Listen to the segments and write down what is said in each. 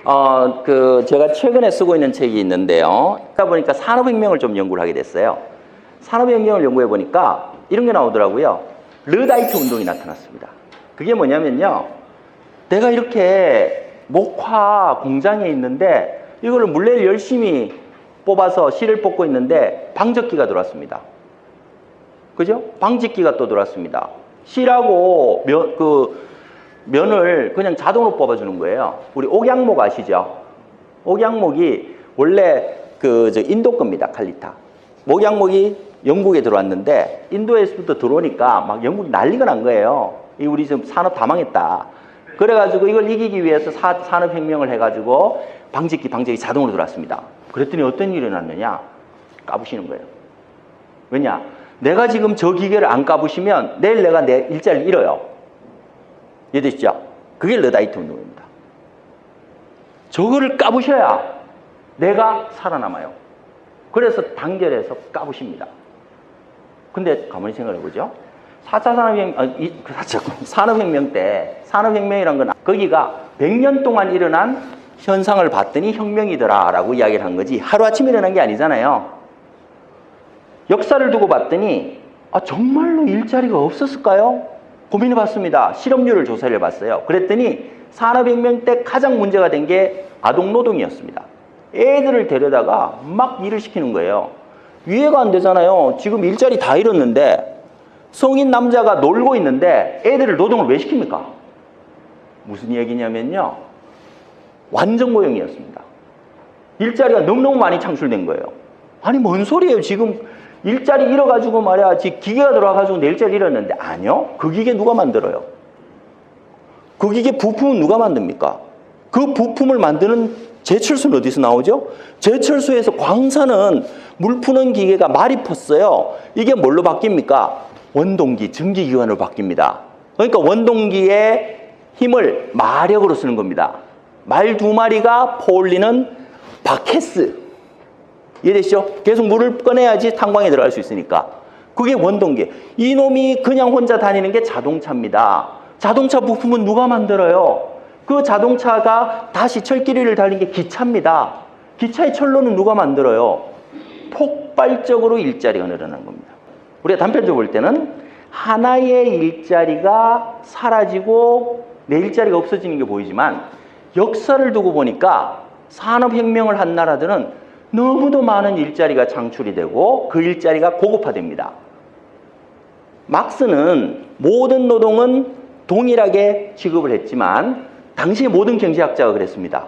제가 최근에 쓰고 있는 책이 있는데요. 그러다 보니까 산업혁명을 좀 연구를 하게 됐어요. 산업혁명을 연구해 보니까 이런 게 나오더라고요. 르다이트 운동이 나타났습니다. 그게 뭐냐면요. 내가 이렇게 목화 공장에 있는데 이거를 물레를 열심히 뽑아서 실을 뽑고 있는데 방적기가 들어왔습니다. 그죠? 방직기가 또 들어왔습니다. 실하고 면을 그냥 자동으로 뽑아주는 거예요. 우리 옥양목 아시죠? 옥양목이 원래 인도 겁니다. 칼리타. 옥양목이 영국에 들어왔는데 인도에서부터 들어오니까 막 영국이 난리가 난 거예요. 우리 지금 산업 다 망했다. 그래가지고 이걸 이기기 위해서 산업혁명을 해가지고 방직기 자동으로 들어왔습니다. 그랬더니 어떤 일이 일어났느냐? 까부시는 거예요. 왜냐? 내가 지금 저 기계를 안 까부시면 내일 내가 내 일자리를 잃어요. 이해되시죠? 그게 르다이트 운동입니다. 저거를 까부셔야 내가 살아남아요. 그래서 단결해서 까부십니다. 근데 가만히 생각해 보죠. 4차 산업혁명 때, 산업혁명이란 건 거기가 100년 동안 일어난 현상을 봤더니 혁명이더라 라고 이야기를 한 거지 하루아침에 일어난 게 아니잖아요. 역사를 두고 봤더니 정말로 일자리가 없었을까요? 고민해 봤습니다. 실업률을 조사를 해봤어요. 그랬더니 산업혁명 때 가장 문제가 된 게 아동노동이었습니다. 애들을 데려다가 막 일을 시키는 거예요. 이해가 안 되잖아요. 지금 일자리 다 잃었는데 성인 남자가 놀고 있는데 애들을 노동을 왜 시킵니까? 무슨 얘기냐면요. 완전고용이었습니다. 일자리가 너무너무 많이 창출된 거예요. 아니 뭔 소리예요. 지금 일자리 잃어가지고 말이야. 지금 기계가 들어와가지고 내 일자리 잃었는데 아니요. 그 기계 누가 만들어요? 그 기계 부품은 누가 만듭니까? 그 부품을 만드는 제철소는 어디서 나오죠? 제철소에서 광사는 물 푸는 기계가 말이 펐어요. 이게 뭘로 바뀝니까? 원동기, 전기기관으로 바뀝니다. 그러니까 원동기의 힘을 마력으로 쓰는 겁니다. 말 2마리가 포올리는 바켓스. 이해되시죠? 계속 물을 꺼내야지 탄광에 들어갈 수 있으니까. 그게 원동기. 이놈이 그냥 혼자 다니는 게 자동차입니다. 자동차 부품은 누가 만들어요? 그 자동차가 다시 철길이를 달린 게 기차입니다. 기차의 철로는 누가 만들어요? 폭발적으로 일자리가 늘어난 겁니다. 우리가 단편적으로 볼 때는 하나의 일자리가 사라지고 내 일자리가 없어지는 게 보이지만 역사를 두고 보니까 산업혁명을 한 나라들은 너무도 많은 일자리가 창출이 되고 그 일자리가 고급화됩니다. 막스는 모든 노동은 동일하게 취급을 했지만 당시의 모든 경제학자가 그랬습니다.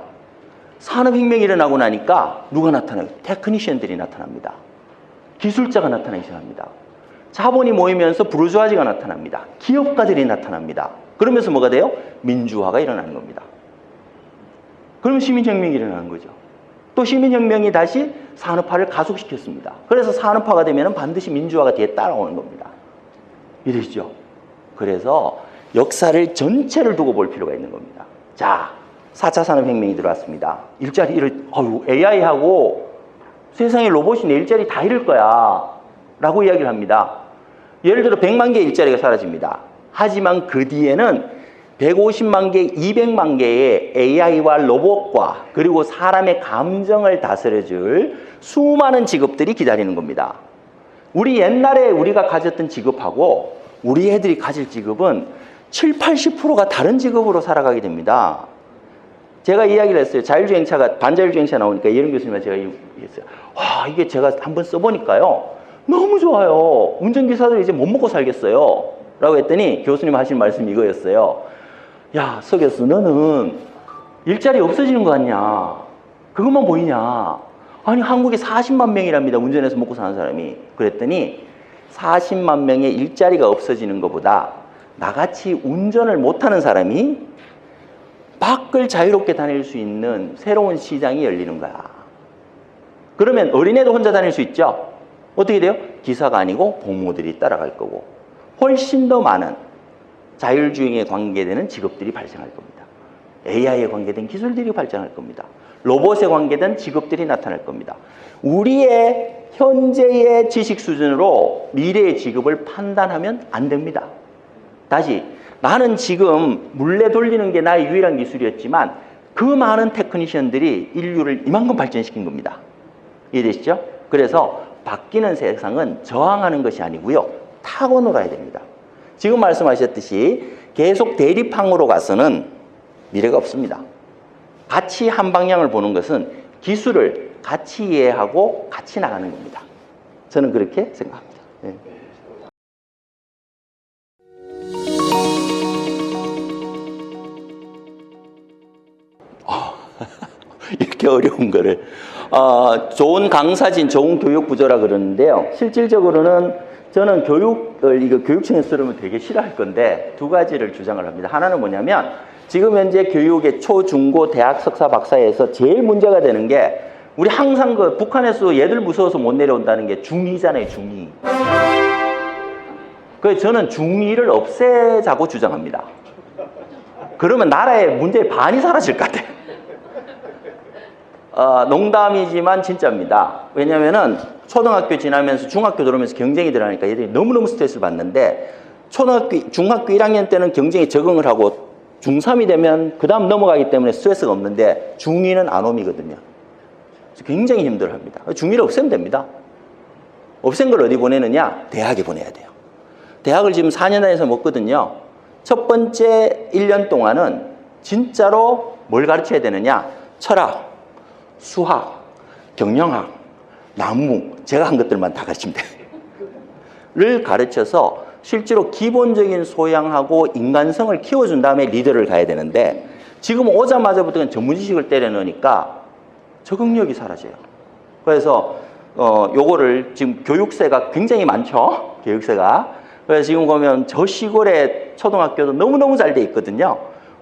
산업혁명이 일어나고 나니까 누가 나타나요? 테크니션들이 나타납니다. 기술자가 나타나기 시작합니다. 자본이 모이면서 부르주아지가 나타납니다. 기업가들이 나타납니다. 그러면서 뭐가 돼요? 민주화가 일어나는 겁니다. 그럼 시민혁명이 일어나는 거죠. 또 시민혁명이 다시 산업화를 가속시켰습니다. 그래서 산업화가 되면 반드시 민주화가 뒤에 따라오는 겁니다. 이해되시죠? 그래서 역사를 전체를 두고 볼 필요가 있는 겁니다. 자, 4차 산업혁명이 들어왔습니다. AI하고 세상에 로봇이 내 일자리 다 잃을 거야 라고 이야기를 합니다. 예를 들어 100만 개의 일자리가 사라집니다. 하지만 그 뒤에는 150만 개, 200만 개의 AI와 로봇과 그리고 사람의 감정을 다스려줄 수많은 직업들이 기다리는 겁니다. 우리 옛날에 우리가 가졌던 직업하고 우리 애들이 가질 직업은 70~80%가 다른 직업으로 살아가게 됩니다. 제가 이야기를 했어요. 자율주행차가, 반자율주행차 나오니까 이런 교수님한테 제가 얘기했어요. 이게 제가 한번 써보니까요. 너무 좋아요. 운전기사들이 이제 못 먹고 살겠어요. 라고 했더니 교수님 하신 말씀이 이거였어요. 야, 서 교수, 너는 일자리 없어지는 거 같냐? 그것만 보이냐? 아니, 한국에 40만 명이랍니다. 운전해서 먹고 사는 사람이. 그랬더니 40만 명의 일자리가 없어지는 것보다 나같이 운전을 못하는 사람이 밖을 자유롭게 다닐 수 있는 새로운 시장이 열리는 거야. 그러면 어린애도 혼자 다닐 수 있죠? 어떻게 돼요? 기사가 아니고 부모들이 따라갈 거고 훨씬 더 많은 자율주행에 관계되는 직업들이 발생할 겁니다. AI에 관계된 기술들이 발전할 겁니다. 로봇에 관계된 직업들이 나타날 겁니다. 우리의 현재의 지식 수준으로 미래의 직업을 판단하면 안 됩니다. 다시, 나는 지금 물레 돌리는 게 나의 유일한 기술이었지만 그 많은 테크니션들이 인류를 이만큼 발전시킨 겁니다. 이해되시죠? 그래서 바뀌는 세상은 저항하는 것이 아니고요. 타고 놀아야 됩니다. 지금 말씀하셨듯이 계속 대립항으로 가서는 미래가 없습니다. 같이 한 방향을 보는 것은 기술을 같이 이해하고 같이 나가는 겁니다. 저는 그렇게 생각합니다. 네. 이렇게 어려운 거를 좋은 강사진, 좋은 교육 구조라 그러는데요. 실질적으로는 저는 이거 교육청에 쓰려면 되게 싫어할 건데 두 가지를 주장을 합니다. 하나는 뭐냐면 지금 현재 교육의 초, 중, 고, 대학, 석사, 박사에서 제일 문제가 되는 게 우리 항상 북한에서 얘들 무서워서 못 내려온다는 게 중2잖아요, 중2. 그래서 저는 중2를 없애자고 주장합니다. 그러면 나라의 문제의 반이 사라질 것 같아요. 농담이지만 진짜입니다. 왜냐면은 초등학교 지나면서 중학교 들어오면서 경쟁이 들어가니까 얘들이 너무너무 스트레스를 받는데 중학교 1학년 때는 경쟁에 적응을 하고 중3이 되면 그 다음 넘어가기 때문에 스트레스가 없는데 중2는 안옴이거든요. 굉장히 힘들어합니다. 중2를 없애면 됩니다. 없앤 걸 어디 보내느냐? 대학에 보내야 돼요. 대학을 지금 4년 다녀서 먹거든요. 첫 번째 1년 동안은 진짜로 뭘 가르쳐야 되느냐? 철학, 수학, 경영학, 나무, 제가 한 것들만 다 가르치면 돼요. 를 가르쳐서 실제로 기본적인 소양하고 인간성을 키워준 다음에 리더를 가야 되는데 지금 오자마자부터 전문 지식을 때려 넣으니까 적응력이 사라져요. 그래서 요거를 지금 교육세가 굉장히 많죠. 교육세가. 그래서 지금 보면 저 시골의 초등학교도 너무너무 잘 돼 있거든요.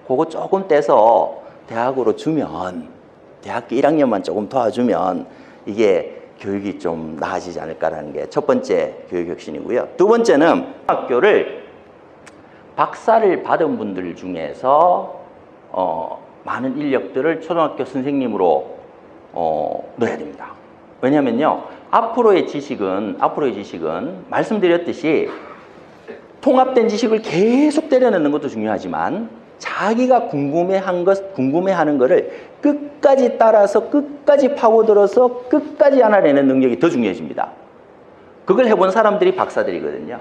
그거 조금 떼서 대학으로 주면 대학교 1학년만 조금 도와주면 이게 교육이 좀 나아지지 않을까라는 게 첫 번째 교육 혁신이고요. 두 번째는 학교를 박사를 받은 분들 중에서 많은 인력들을 초등학교 선생님으로 넣어야 됩니다. 왜냐면요, 앞으로의 지식은 말씀드렸듯이 통합된 지식을 계속 때려 넣는 것도 중요하지만 자기가 궁금해하는 거를 끝까지 따라서 끝까지 파고들어서 끝까지 알아내는 능력이 더 중요해집니다. 그걸 해본 사람들이 박사들이거든요.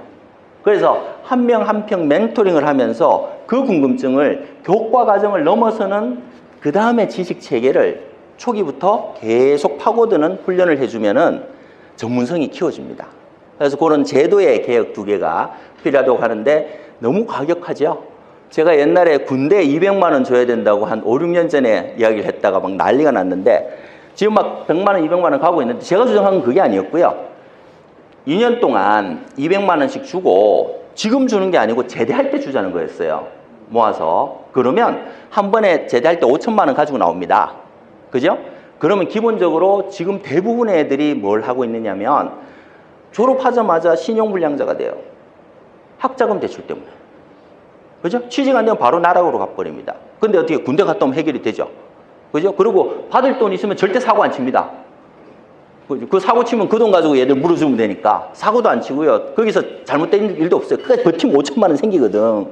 그래서 한 명 한 명 멘토링을 하면서 그 궁금증을 교과 과정을 넘어서는 그 다음에 지식 체계를 초기부터 계속 파고드는 훈련을 해주면은 전문성이 키워집니다. 그래서 그런 제도의 개혁 두 개가 필요하다고 하는데 너무 과격하죠. 제가 옛날에 군대 200만 원 줘야 된다고 한 5, 6년 전에 이야기를 했다가 막 난리가 났는데 지금 막 100만 원, 200만 원 가고 있는데 제가 주장한 건 그게 아니었고요. 2년 동안 200만 원씩 주고 지금 주는 게 아니고 제대할 때 주자는 거였어요. 모아서. 그러면 한 번에 제대할 때 5천만 원 가지고 나옵니다. 그죠? 그러면 기본적으로 지금 대부분의 애들이 뭘 하고 있느냐면 졸업하자마자 신용불량자가 돼요. 학자금 대출 때문에. 그죠? 취직 안 되면 바로 나락으로 가버립니다. 근데 어떻게 군대 갔다 오면 해결이 되죠? 그죠? 그리고 받을 돈 있으면 절대 사고 안 칩니다. 그 사고 치면 그 돈 가지고 얘들 물어주면 되니까 사고도 안 치고요. 거기서 잘못된 일도 없어요. 끝까지 버티면 5천만 원 생기거든.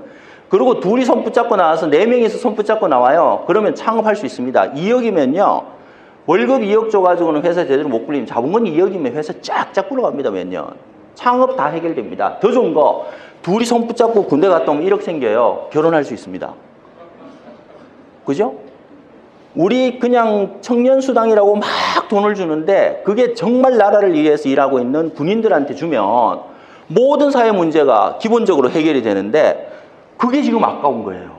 그리고 둘이 손 붙잡고 나와서 4명이서 손 붙잡고 나와요. 그러면 창업할 수 있습니다. 2억이면요. 월급 2억 줘가지고는 회사 제대로 못 굴리면 자본금 2억이면 회사 쫙쫙 굴러갑니다. 몇 년. 창업 다 해결됩니다. 더 좋은 거 둘이 손 붙잡고 군대 갔다 오면 1억 생겨요. 결혼할 수 있습니다. 그죠? 우리 그냥 청년수당이라고 막 돈을 주는데 그게 정말 나라를 위해서 일하고 있는 군인들한테 주면 모든 사회 문제가 기본적으로 해결이 되는데 그게 지금 아까운 거예요.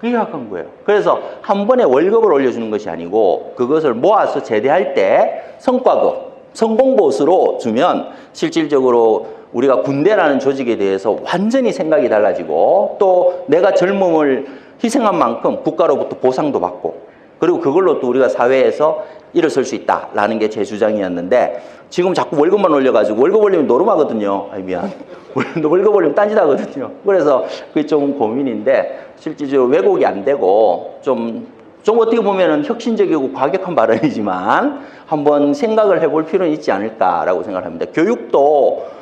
그게 아까운 거예요. 그래서 한 번에 월급을 올려주는 것이 아니고 그것을 모아서 제대할 때 성과급, 성공보수로 주면 실질적으로 우리가 군대라는 조직에 대해서 완전히 생각이 달라지고 또 내가 젊음을 희생한 만큼 국가로부터 보상도 받고 그리고 그걸로 또 우리가 사회에서 일어설 수 있다라는 게 제 주장이었는데 지금 자꾸 월급만 올려가지고 월급 올리면 노름하거든요. 아이 미안. 월급 올리면 딴짓하거든요. 그래서 그게 좀 고민인데 실질적으로 왜곡이 안 되고 좀 어떻게 보면은 혁신적이고 과격한 발언이지만 한번 생각을 해볼 필요는 있지 않을까라고 생각을 합니다. 교육도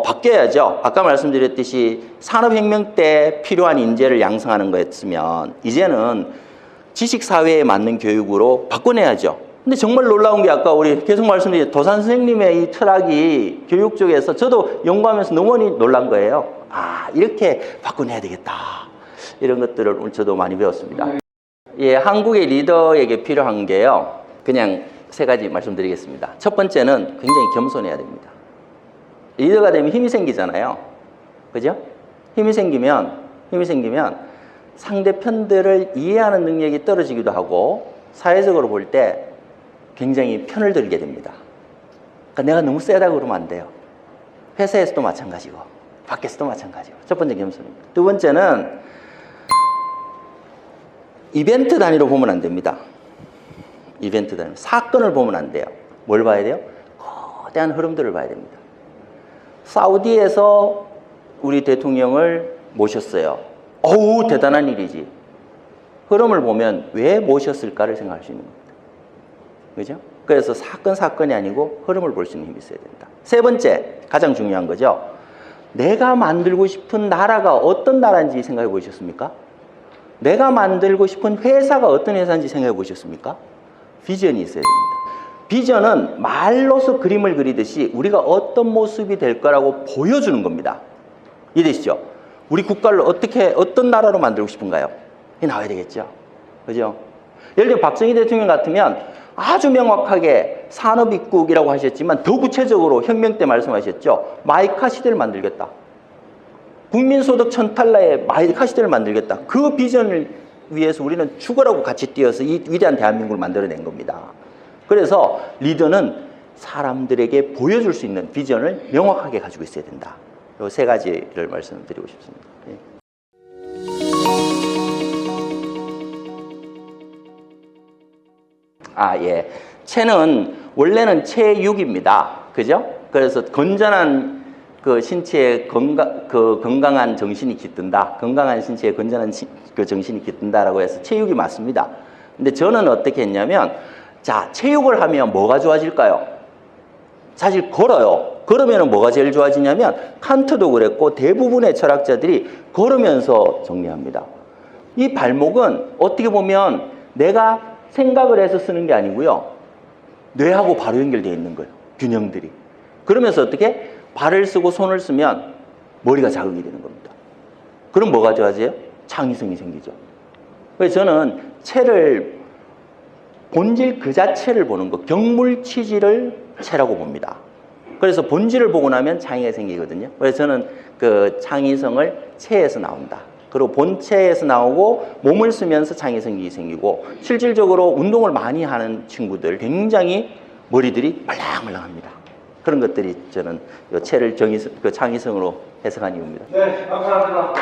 바뀌어야죠. 아까 말씀드렸듯이 산업혁명 때 필요한 인재를 양성하는 거였으면 이제는 지식사회에 맞는 교육으로 바꿔내야죠. 근데 정말 놀라운 게 아까 우리 계속 말씀드린 도산 선생님의 이 철학이 교육 쪽에서 저도 연구하면서 너무 많이 놀란 거예요. 아, 이렇게 바꿔내야 되겠다. 이런 것들을 오늘 저도 많이 배웠습니다. 예, 한국의 리더에게 필요한 게요. 그냥 세 가지 말씀드리겠습니다. 첫 번째는 굉장히 겸손해야 됩니다. 리더가 되면 힘이 생기잖아요. 그죠? 힘이 생기면 상대편들을 이해하는 능력이 떨어지기도 하고 사회적으로 볼 때 굉장히 편을 들게 됩니다. 그러니까 내가 너무 세다고 그러면 안 돼요. 회사에서도 마찬가지고 밖에서도 마찬가지고. 첫 번째 겸손입니다. 두 번째는 이벤트 단위로 보면 안 됩니다. 이벤트 단위. 사건을 보면 안 돼요. 뭘 봐야 돼요? 거대한 흐름들을 봐야 됩니다. 사우디에서 우리 대통령을 모셨어요. 어우, 대단한 일이지. 흐름을 보면 왜 모셨을까를 생각할 수 있는 겁니다. 그죠? 그래서 사건이 아니고 흐름을 볼 수 있는 힘이 있어야 된다. 세 번째, 가장 중요한 거죠. 내가 만들고 싶은 나라가 어떤 나라인지 생각해 보셨습니까? 내가 만들고 싶은 회사가 어떤 회사인지 생각해 보셨습니까? 비전이 있어야 됩니다. 비전은 말로서 그림을 그리듯이 우리가 어떤 모습이 될 거라고 보여주는 겁니다. 이해되시죠? 우리 국가를 어떤 나라로 만들고 싶은가요? 이게 나와야 되겠죠. 그죠? 예를 들어 박정희 대통령 같으면 아주 명확하게 산업입국이라고 하셨지만 더 구체적으로 혁명 때 말씀하셨죠. 마이카 시대를 만들겠다. 국민소득 1000달러의 마이카 시대를 만들겠다. 그 비전을 위해서 우리는 죽으라고 같이 뛰어서 이 위대한 대한민국을 만들어낸 겁니다. 그래서 리더는 사람들에게 보여줄 수 있는 비전을 명확하게 가지고 있어야 된다. 이 세 가지를 말씀드리고 싶습니다. 예. 체는 원래는 체육입니다. 그죠? 그래서 건전한 그 신체에 건강한 정신이 깃든다. 건강한 신체에 건전한 그 정신이 깃든다라고 해서 체육이 맞습니다. 근데 저는 어떻게 했냐면, 자, 체육을 하면 뭐가 좋아질까요? 사실 걸어요. 걸으면 뭐가 제일 좋아지냐면, 칸트도 그랬고 대부분의 철학자들이 걸으면서 정리합니다. 이 발목은 어떻게 보면 내가 생각을 해서 쓰는 게 아니고요. 뇌하고 바로 연결되어 있는 거예요. 균형들이. 그러면서 어떻게? 발을 쓰고 손을 쓰면 머리가 자극이 되는 겁니다. 그럼 뭐가 좋아져요? 창의성이 생기죠. 그래서 저는 체를 본질 그 자체를 보는 거, 경물치질을 체라고 봅니다. 그래서 본질을 보고 나면 창의가 생기거든요. 그래서 저는 그 창의성을 체에서 나온다. 그리고 본체에서 나오고 몸을 쓰면서 창의성이 생기고, 실질적으로 운동을 많이 하는 친구들 굉장히 머리들이 말랑말랑합니다. 그런 것들이 저는 이 체를 창의성으로 해석한 이유입니다. 네, 감사합니다.